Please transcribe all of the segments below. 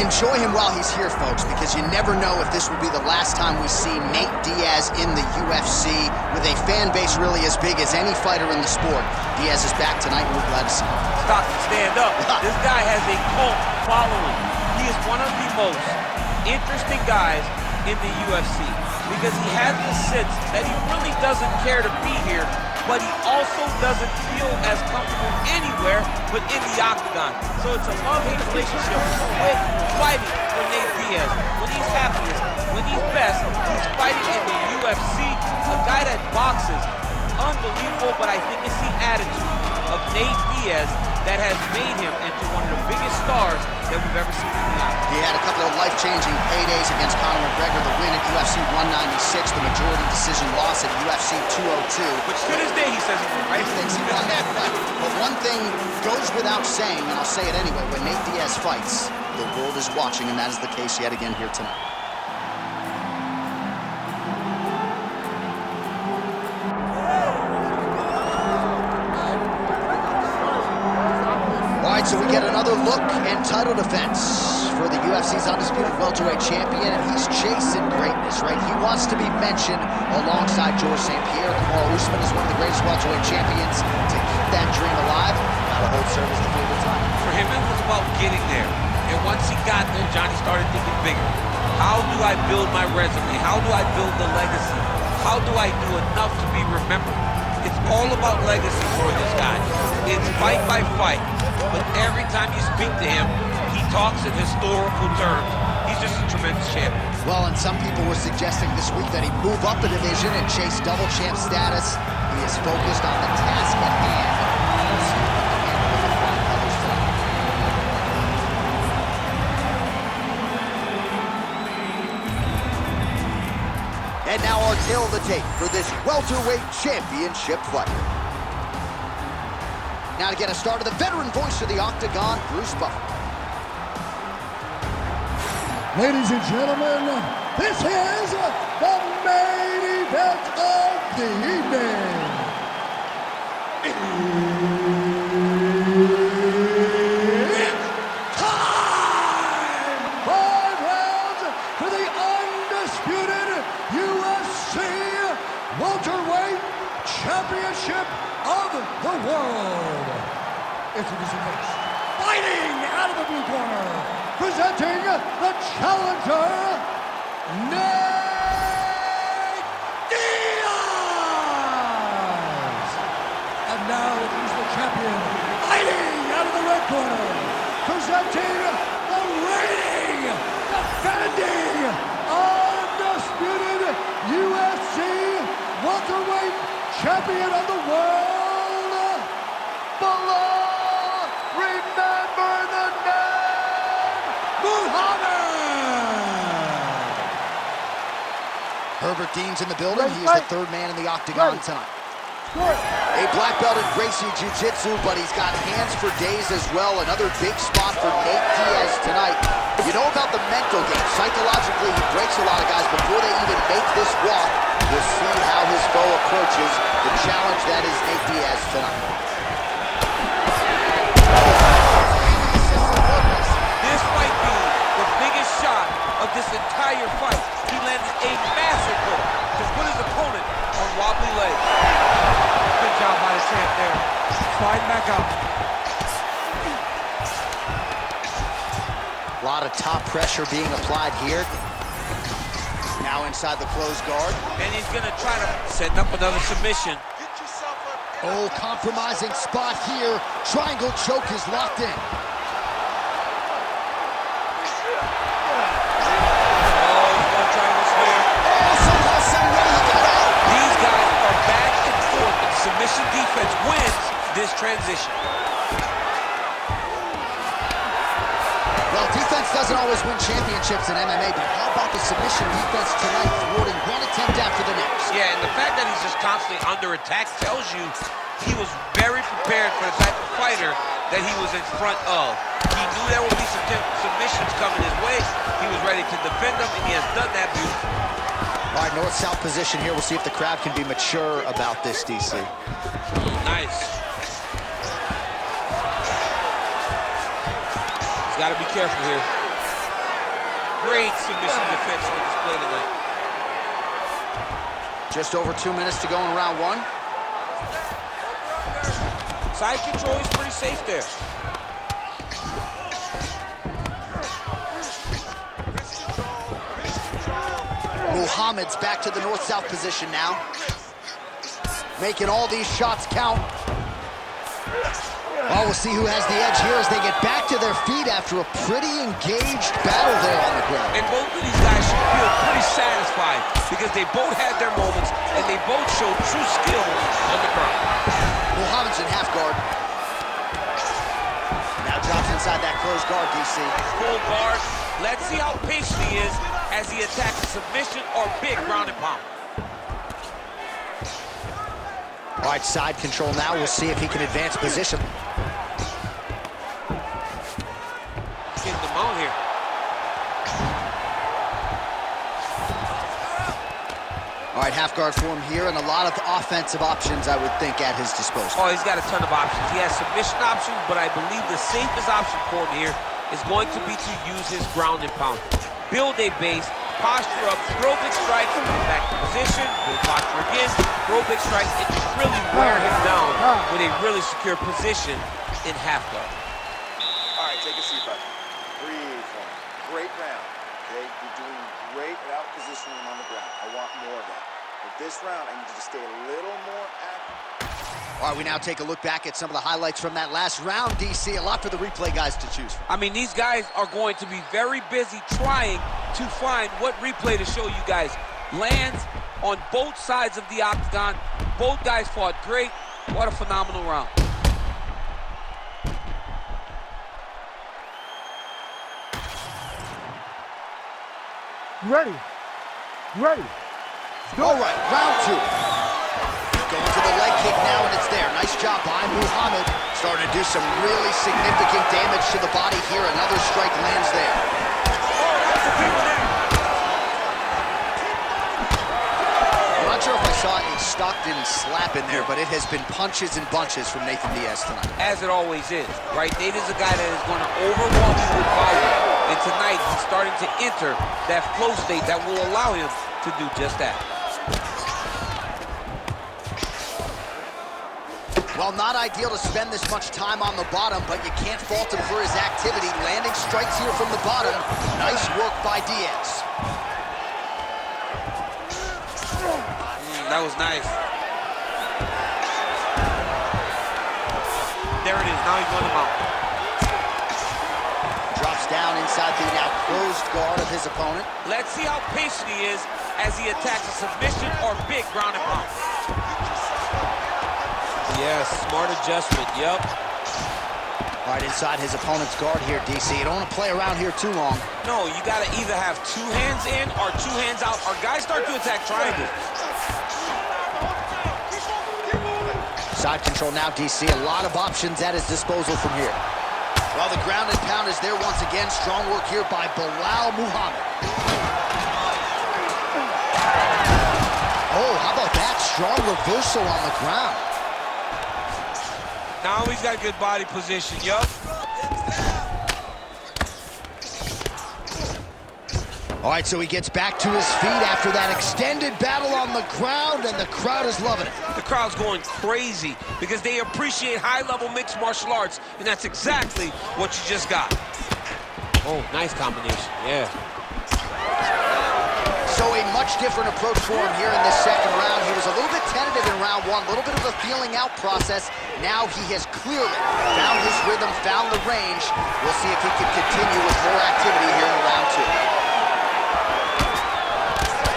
Enjoy him while he's here, folks, because you never know if this will be the last time we see Nate Diaz in the UFC with a fan base really as big as any fighter in the sport. Diaz is back tonight, and we're glad to see him. Stop and stand up. This guy has a cult following. He is one of the most interesting guys in the UFC because he has the sense that he really doesn't care to be here, but he also doesn't feel as comfortable anywhere but in the octagon. So it's a love-hate relationship with fighting for Nate Diaz. When he's happiest, when he's best, he's fighting in the UFC. A guy that boxes, unbelievable, but I think it's the attitude of Nate Diaz that has made him into one of the biggest stars that we've ever seen in the octagon. He had a couple of life-changing paydays against Conor McGregor, the win at UFC 196, the majority decision loss at UFC 202. Which to this day he says he won, right? He thinks he won. But one thing goes without saying, and I'll say it anyway, when Nate Diaz fights, the world is watching, and that is the case yet again here tonight. So we get another look and title defense for the UFC's undisputed welterweight champion, and he's chasing greatness, right? He wants to be mentioned alongside George St. Pierre. Kamaru Usman is one of the greatest welterweight champions to keep that dream alive. Gotta hold service to feel the time. For him, it was about getting there. And once he got there, Johnny started thinking bigger. How do I build my resume? How do I build the legacy? How do I do enough to be remembered? It's all about legacy for this guy. It's fight by fight. But every time you speak to him, he talks in historical terms. He's just a tremendous champion. Well, and some people were suggesting this week that he move up a division and chase double champ status. He is focused on the task at hand. We'll see what the handle of the flying colors tonight. And now our tail of the tape for this welterweight championship fight. Now to get us started, the veteran voice of the octagon, Bruce Buffer. Ladies and gentlemen, this is the main event of the evening. It's time! 5 rounds for the undisputed UFC welterweight championship of the world. Introducing first, fighting out of the blue corner, presenting the challenger, Nate Diaz. And now introduce the champion, fighting out of the red corner, presenting the reigning, defending, undisputed UFC welterweight champion of the world, below. Remember the name, Muhammad! Herbert Dean's in the building. He is the third man in the octagon tonight. A black belt in Gracie Jiu-Jitsu, but he's got hands for days as well. Another big spot for Nate Diaz tonight. You know about the mental game. Psychologically, he breaks a lot of guys before they even make this walk. We'll see how his foe approaches the challenge that is Nate Diaz tonight. This might be the biggest shot of this entire fight. He landed a massive hook to put his opponent on wobbly legs. Good job by the champ there. Sliding back up. A lot of top pressure being applied here. Now inside the closed guard. And he's going to try to set up another submission. Oh, compromising spot here. Triangle choke is locked in. These guys are back and forth, and submission defense wins this transition. Well, defense doesn't always win championships in MMA, but how about the submission defense tonight, thwarting one attempt after the next? Yeah, and the fact that he's just constantly under attack tells you he was very prepared for the type of fighter that he was in front of. He knew there would be some submissions coming his way. He was ready to defend them, and he has done that beautifully. All right, north-south position here. We'll see if the crowd can be mature about this, DC. Nice. He's got to be careful here. Great submission defense on display tonight. Just over 2 minutes to go in round one. Side control is pretty safe there. Muhammad's back to the north-south position now. Making all these shots count. Oh, we'll see who has the edge here as they get back to their feet after a pretty engaged battle there on the ground. And both of these guys should feel pretty satisfied because they both had their moments and they both showed true skill on the ground. Muhammad's in half guard. Now drops inside that closed guard, DC. Full guard. Let's see how patient he is as he attacks a submission or big ground and pound. All right, side control now. We'll see if he can advance position. Getting the mount here. All right, half guard for him here, and a lot of offensive options, I would think, at his disposal. Oh, he's got a ton of options. He has submission options, but I believe the safest option for him here is going to be to use his ground and pound. Build a base, posture up, throw big strikes, back to position, build posture again, throw big strikes, and just really wear him down with a really secure position in half guard. All right, take a seat, buddy. Breathe. Great round. Okay, you're doing great at out positioning him on the ground. I want more of that. But this round, I need you to stay a little more active. All right, we now take a look back at some of the highlights from that last round, DC. A lot for the replay guys to choose from. I mean, these guys are going to be very busy trying to find what replay to show you guys. Lands on both sides of the octagon. Both guys fought great. What a phenomenal round. Ready. Ready. All right, round two. Going to the leg kick now, and it's there. Nice job by Muhammad. Starting to do some really significant damage to the body here. Another strike lands there. I'm not sure if I saw any Stockton slap in there, but it has been punches and bunches from Nathan Diaz tonight. As it always is, right? Nate is a guy that is going to overwhelm you with volume. And tonight, he's starting to enter that flow state that will allow him to do just that. Well, not ideal to spend this much time on the bottom, but you can't fault him for his activity. Landing strikes here from the bottom. Nice work by Diaz. That was nice. There it is. Now he's on the mount. Drops down inside the now closed guard of his opponent. Let's see how patient he is as he attacks a submission or big ground and pound. Yes, smart adjustment, yep. All right, inside his opponent's guard here, DC. You don't want to play around here too long. No, you got to either have two hands in or two hands out, or guys start to attack triangles. Side control now, DC. A lot of options at his disposal from here. Well, the ground and pound is there once again. Strong work here by Bilal Muhammad. Oh, how about that? Strong reversal on the ground. Now he's got good body position, yup. All right, so he gets back to his feet after that extended battle on the ground, and the crowd is loving it. The crowd's going crazy because they appreciate high-level mixed martial arts, and that's exactly what you just got. Oh, nice combination, yeah. So a much different approach for him here in this second round. He was a little bit tentative in round one, a little bit of a feeling out process. Now he has clearly found his rhythm, found the range. We'll see if he can continue with more activity here in round two.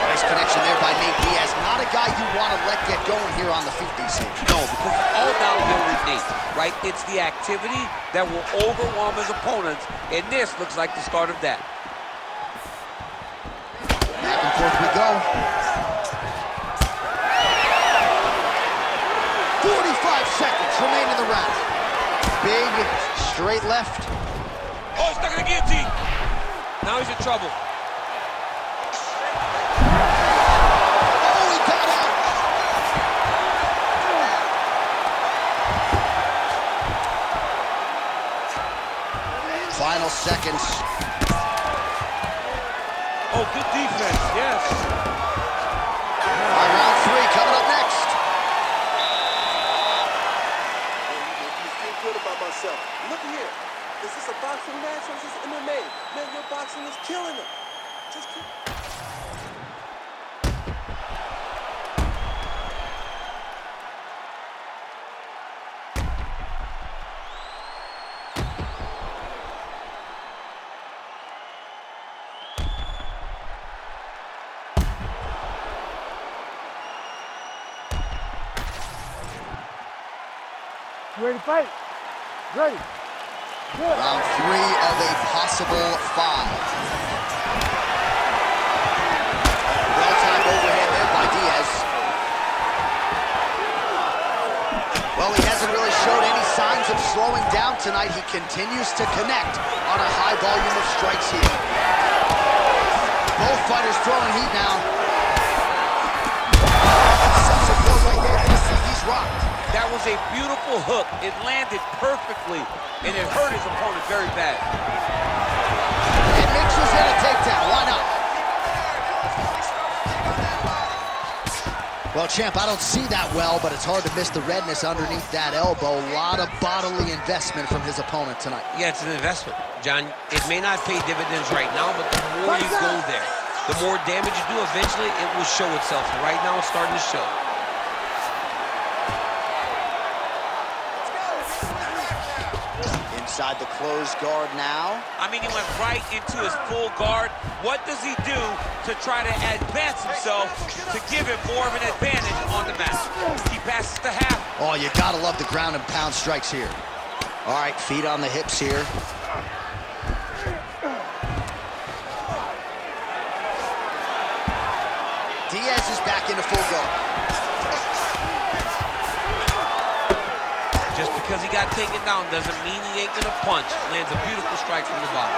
Nice connection there by Nate Diaz. Not a guy you want to let get going here on the feet, DC. No, because it's all downhill with Nate, right? It's the activity that will overwhelm his opponents, and this looks like the start of that. Back and forth we go. 45 seconds remain in the round. Big, straight left. Oh, he's stuck in the guillotine. Now he's in trouble. Oh, he got out. Final seconds. defense, yes. All right, round 3 coming up next. You feel good about myself. Look here. Is this a boxing match or is this MMA? Man, your boxing is killing them. Just keep... You ready to fight? Ready. Good. Round 3 of a possible 5. Well-timed overhand there by Diaz. Well, he hasn't really showed any signs of slowing down tonight. He continues to connect on a high volume of strikes here. Both fighters throwing heat now. He's rocked. That was a beautiful hook. It landed perfectly, and it hurt his opponent very bad. And mixes in a takedown. Why not? Well, champ, I don't see that well, but it's hard to miss the redness underneath that elbow. A lot of bodily investment from his opponent tonight. Yeah, it's an investment, John. It may not pay dividends right now, but the more you go there, the more damage you do, eventually it will show itself. And right now, it's starting to show. Inside the closed guard now. I mean, he went right into his full guard. What does he do to try to advance himself to give him more of an advantage on the mat? He passes to half. Oh, you gotta love the ground and pound strikes here. All right, feet on the hips here. Diaz is back into full guard. Just because he got taken down doesn't mean he ain't gonna punch. Lands a beautiful strike from the bottom.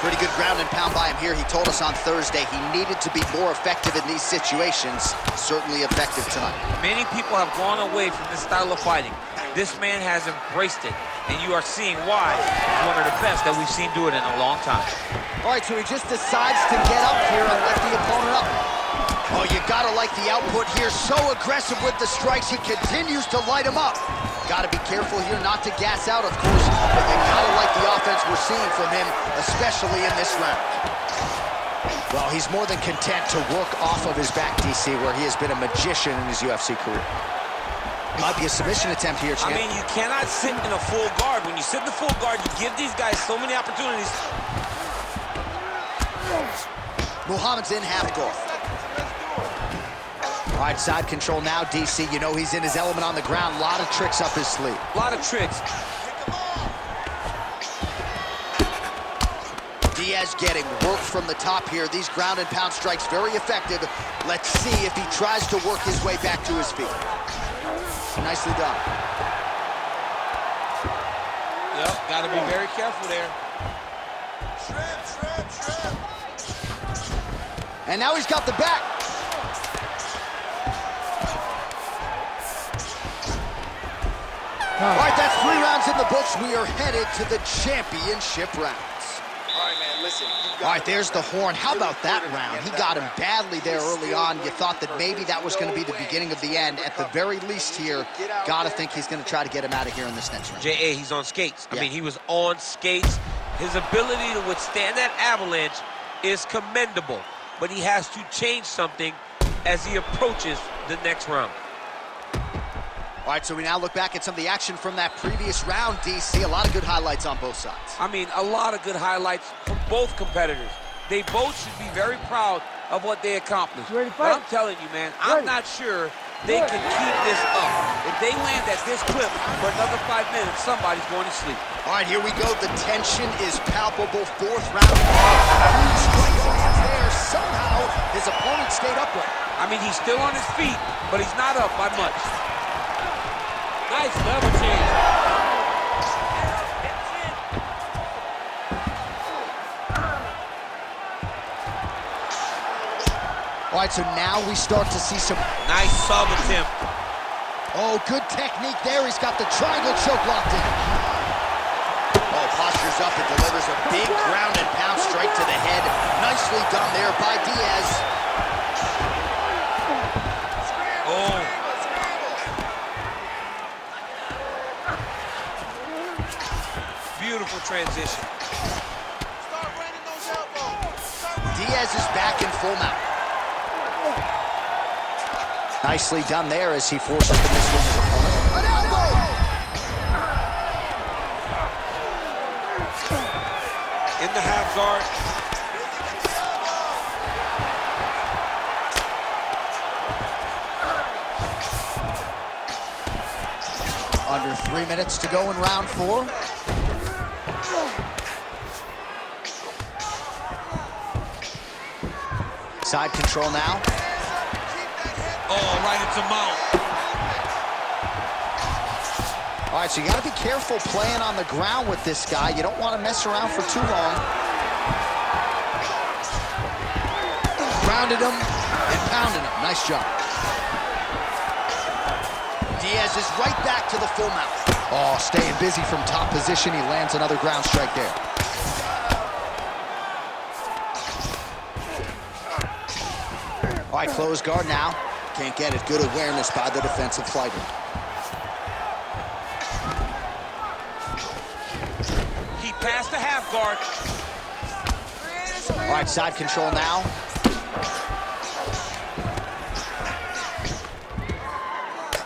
Pretty good ground and pound by him here. He told us on Thursday he needed to be more effective in these situations. Certainly effective tonight. Many people have gone away from this style of fighting. This man has embraced it, and you are seeing why he's one of the best that we've seen do it in a long time. All right, so he just decides to get up here and let the opponent up. Oh, you gotta like the output here. So aggressive with the strikes. He continues to light him up. Gotta be careful here not to gas out, of course, but you gotta like the offense we're seeing from him, especially in this round. Well, he's more than content to work off of his back, DC, where he has been a magician in his UFC career. Might be a submission attempt here, champ. I mean, you cannot sit in a full guard. When you sit in the full guard, you give these guys so many opportunities. Muhammad's in half guard. All right, side control now, DC. You know he's in his element on the ground. A lot of tricks up his sleeve. A lot of tricks. Diaz getting work from the top here. These ground and pound strikes very effective. Let's see if he tries to work his way back to his feet. Nicely done. Yep, got to be very careful there. And now he's got the back. All right, that's 3 rounds in the books. We are headed to the championship rounds. All right, man, listen. All right, there's the horn. How about that round? He got him badly there early on. You thought that maybe that was going to be the beginning of the end. At the very least here, got to think he's going to try to get him out of here in this next round. J.A., he's on skates. Yeah. I mean, he was on skates. His ability to withstand that avalanche is commendable, but he has to change something as he approaches the next round. All right, so we now look back at some of the action from that previous round, DC. A lot of good highlights on both sides. I mean, a lot of good highlights from both competitors. They both should be very proud of what they accomplished. Ready to But fight? I'm telling you, man, I'm not sure they can keep this up. If they land at this clip for another 5 minutes, somebody's going to sleep. All right, here we go. The tension is palpable. 4th round. Huge strikes lands there. Somehow, his opponent stayed upright. I mean, he's still on his feet, but he's not up by much. Nice level change. All right, so now we start to see some... Nice sub attempt. Oh, good technique there. He's got the triangle choke locked in. Oh, postures up and delivers a big ground and pound strike to the head. Nicely done there by Diaz. Oh. Beautiful transition. Diaz is back in full mount. Nicely done there as he forces the miss from his opponent. An elbow! In the half guard. Under 3 minutes to go in round 4. Side control now. Oh, right into mount. All right, so you got to be careful playing on the ground with this guy. You don't want to mess around for too long. Grounded him and pounded him. Nice job. Diaz is right back to the full mount. Oh, staying busy from top position. He lands another ground strike there. All right, close guard now. Can't get it. Good awareness by the defensive fighter. He passed the half guard. All right, side control now.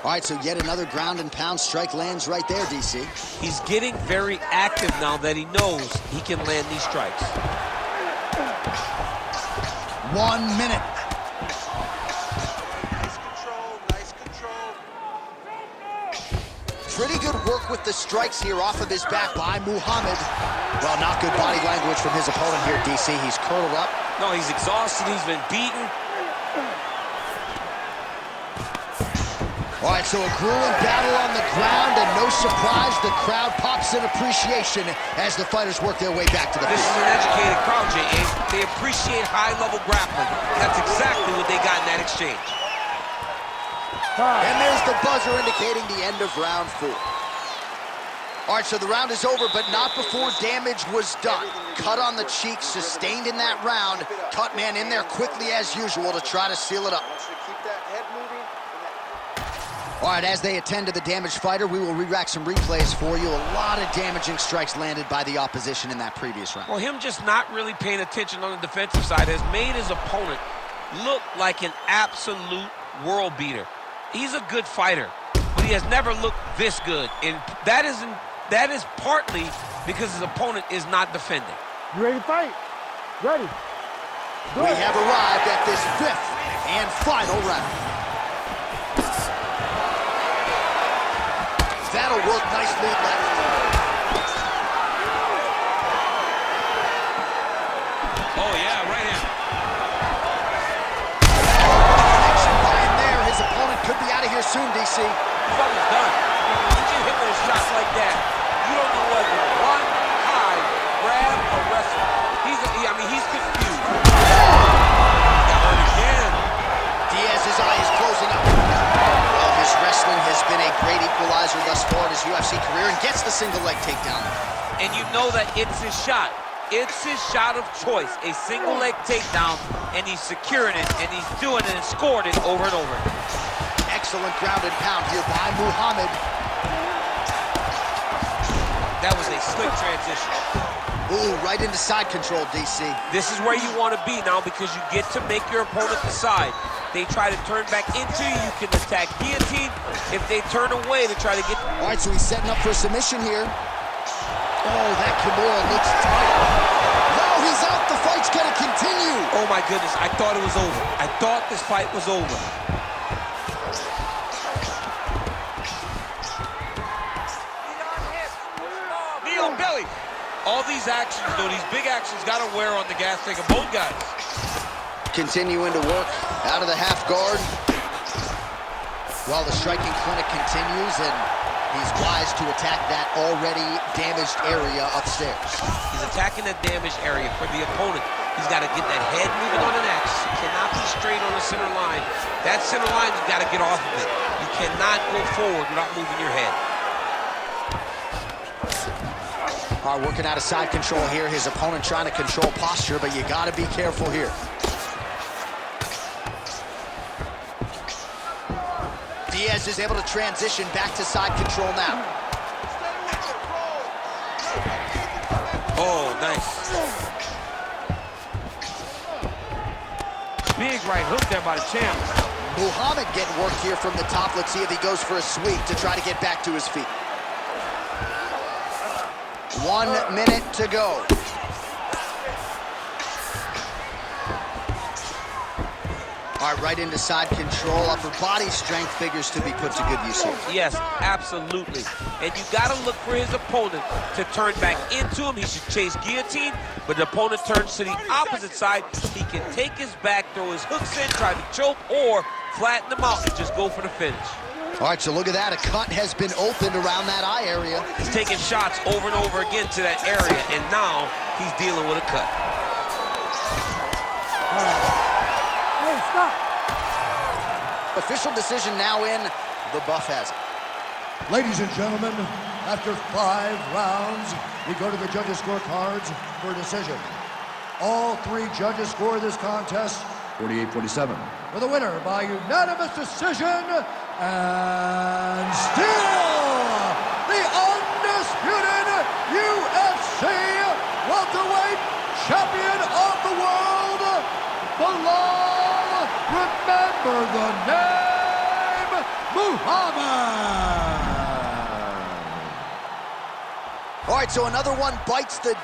All right, so yet another ground and pound strike lands right there, DC. He's getting very active now that he knows he can land these strikes. 1 minute. Nice control. Pretty good work with the strikes here off of his back by Muhammad. Well, not good body language from his opponent here, DC. He's curled up. No, he's exhausted. He's been beaten. All right, so a grueling battle on the ground, and no surprise, the crowd pops in appreciation as the fighters work their way back to the This field. is an educated crowd, J.A. They appreciate high-level grappling. That's exactly what they got in that exchange. And there's the buzzer indicating the end of round 4. All right, so the round is over, but not before damage was done. Cut on the cheek, sustained in that round. Cut man in there quickly as usual to try to seal it up. I want you to keep that head moving. All right, as they attend to the damaged fighter, we will re-rack some replays for you. A lot of damaging strikes landed by the opposition in that previous round. Well, him just not really paying attention on the defensive side has made his opponent look like an absolute world beater. He's a good fighter, but he has never looked this good. And that is partly because his opponent is not defending. You ready to fight? Ready. We have arrived at this 5th and final round. That'll work. Nice lead left. Oh, yeah, right hand. Connection by him there. His opponent could be out of here soon, DC. He's almost done. When you get hit with a shot like that, you don't know whether to run, hide, grab, or wrestle. He's confused. He got hurt again. Diaz's eye is closing up. Well, his wrestling has been a great equalizer thus far in his UFC career and gets the single leg takedown. And you know that it's his shot. It's his shot of choice, a single leg takedown, and he's securing it, and he's doing it and scoring it over and over. Excellent ground and pound here by Muhammad. That was a slick transition. Ooh, right into side control, DC. This is where you want to be now because you get to make your opponent decide. They try to turn back into you, you can attack guillotine. If they turn away to try to get... All right, so he's setting up for a submission here. Oh, that Kimura looks tight. No, he's out. The fight's going to continue. Oh, my goodness. I thought it was over. I thought this fight was over. Knee on belly. All these actions, though, these big actions got to wear on the gas tank of both guys. Continuing to work out of the half guard while the striking clinic continues, and he's wise to attack that already damaged area upstairs. He's attacking that damaged area for the opponent. He's got to get that head moving on an X. He cannot be straight on the center line. That center line, you've got to get off of it. You cannot go forward without moving your head. All right, working out of side control here. His opponent trying to control posture, but you got to be careful here. Diaz is able to transition back to side control now. Oh, nice. Big right hook there by the champ. Muhammad getting work here from the top. Let's see if he goes for a sweep to try to get back to his feet. 1 minute to go. All right, right into side control. Upper body strength figures to be put to good use here. Yes, absolutely. And you got to look for his opponent to turn back into him. He should chase guillotine, but the opponent turns to the opposite side. He can take his back, throw his hooks in, try to choke, or flatten him out and just go for the finish. All right, so look at that. A cut has been opened around that eye area. He's taking shots over and over again to that area, and now he's dealing with a cut. Hey, stop. Official decision now in. The buff has it. Ladies and gentlemen, after 5 rounds, we go to the judges' scorecards for a decision. All 3 judges score this contest 48-47. For the winner by unanimous decision, and still the undisputed UFC welterweight champion of the world, Bilal, remember the name, Muhammad. All right, so another one bites the